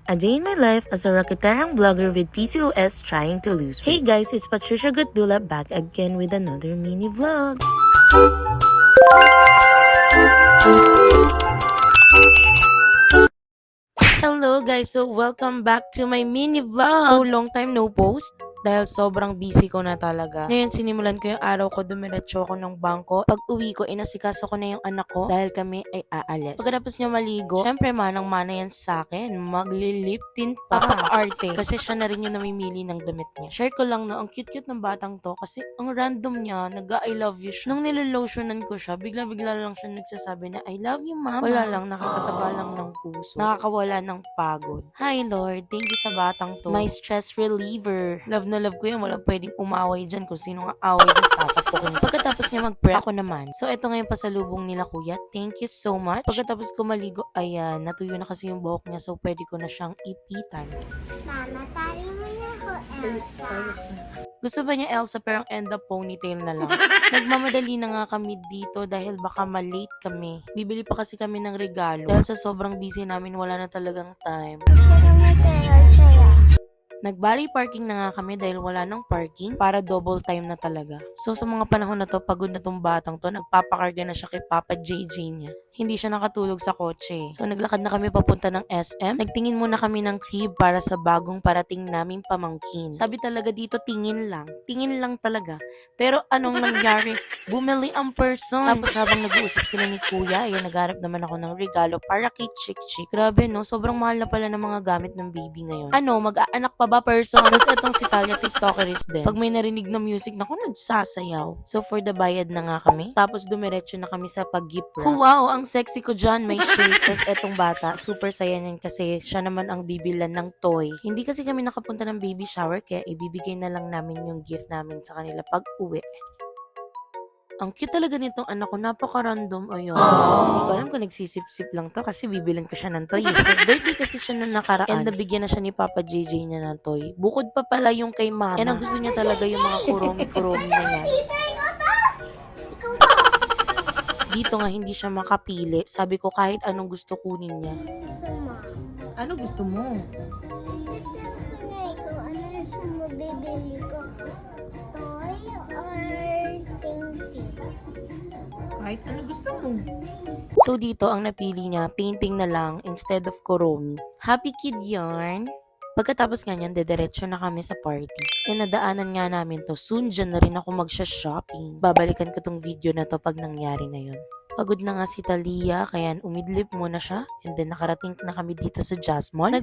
A day in my life as a Rocketarian vlogger with PCOS trying to lose weight. Hey guys, it's Patricia Gutdula back again with another mini vlog. Hello guys, so welcome back to my mini vlog. So long time no post dahil sobrang busy ko na talaga. Ngayon sinimulan ko yung araw ko, dumiretso ako ng bangko. Pag uwi ko, inasikaso ko na yung anak ko dahil kami ay aalis. Pagkatapos niya maligo, syempre manang-mana yan sa akin. Maglilip tint pa. Arte. Kasi siya na rin yung namimili ng damit niya. Share ko lang na ang cute-cute ng batang to kasi ang random niya, nag-I love you siya. Nung nilolotionan ko siya, bigla-bigla lang siya nagsasabi na I love you mama. Wala lang, nakakataba lang ng puso. Nakakawala ng pagod. Hi Lord, thank you sa batang to. My stress reliever. Love na love ko yan. Walang pwedeng umaway dyan. Kung sino nga away dyan, sasapukin. Pagkatapos niya mag-pray, ako naman. So, eto ngayon pasalubong nila kuya. Thank you so much. Pagkatapos ko maligo, ayan, natuyo na kasi yung buhok niya. So, pwede ko na siyang ipitan. Mama, tali mo na ako, Elsa. Gusto ba niya Elsa pero ang end up ponytail na lang. Nagmamadali na nga kami dito dahil baka malate kami. Bibili pa kasi kami ng regalo. Dahil sa sobrang busy namin, wala na talagang time. Nagbali parking na nga kami dahil wala nang parking para double time na talaga. So sa mga panahon na to, pagod na tong batang to, nagpapakarga na siya kay Papa JJ niya. Hindi siya nakatulog sa kotse. So naglakad na kami papunta ng SM. Nagtingin muna kami ng crib para sa bagong parating naming pamangkin. Sabi talaga dito, tingin lang. Tingin lang talaga. Pero anong nangyari? Bumili ang person. Tapos habang nag-uusap sila ni Kuya, ayan, nagharap naman ako ng regalo para kay Chick Chick. Grabe no, sobrang mahal na pala ng mga gamit ng baby ngayon. Ano, mag-aanak pa ba person? Tapos itong si Talia, TikTokeris din. Pag may narinig na music, naku, nagsasayaw. So for the bayad na nga kami. Tapos dumiretso na kami sa pag-gift wrap. Wow, ang sexy ko dyan, may shirt. Tapos etong bata, super saya niyan kasi siya naman ang bibilan ng toy. Hindi kasi kami nakapunta ng baby shower, kaya ibibigay na lang namin yung gift namin sa kanila pag uwi. Ang cute talaga nitong anak ko, napaka-random. Ayun. Hindi ko alam kung nagsisip-sip lang to kasi bibilan ko siya ng toy. Birthday kasi siya na nakaraan. And nabigyan na siya ni Papa JJ niya ng toy. Bukod pa pala yung kay Mama. And ang gusto niya talaga yung mga kuromi-kuromi na yan. Dito nga hindi siya makapili. Sabi ko kahit anong gusto kunin niya. Suma. Ano gusto mo? Hindi ko na ikaw. Ano yung suma bibili ko? Toy or painting? Kahit ano gusto mo. So dito ang napili niya, painting na lang instead of kuromi. Happy kid yarn. Pagkatapos nga niyan, dediretso na kami sa party. E nadaanan nga namin to. Soon dyan na rin ako magsha-shopping. Babalikan ko tong video na to pag nangyari na yun. Pagod na nga si Talia, kaya umidlip muna siya. And then nakarating na kami dito sa Jazz Mall.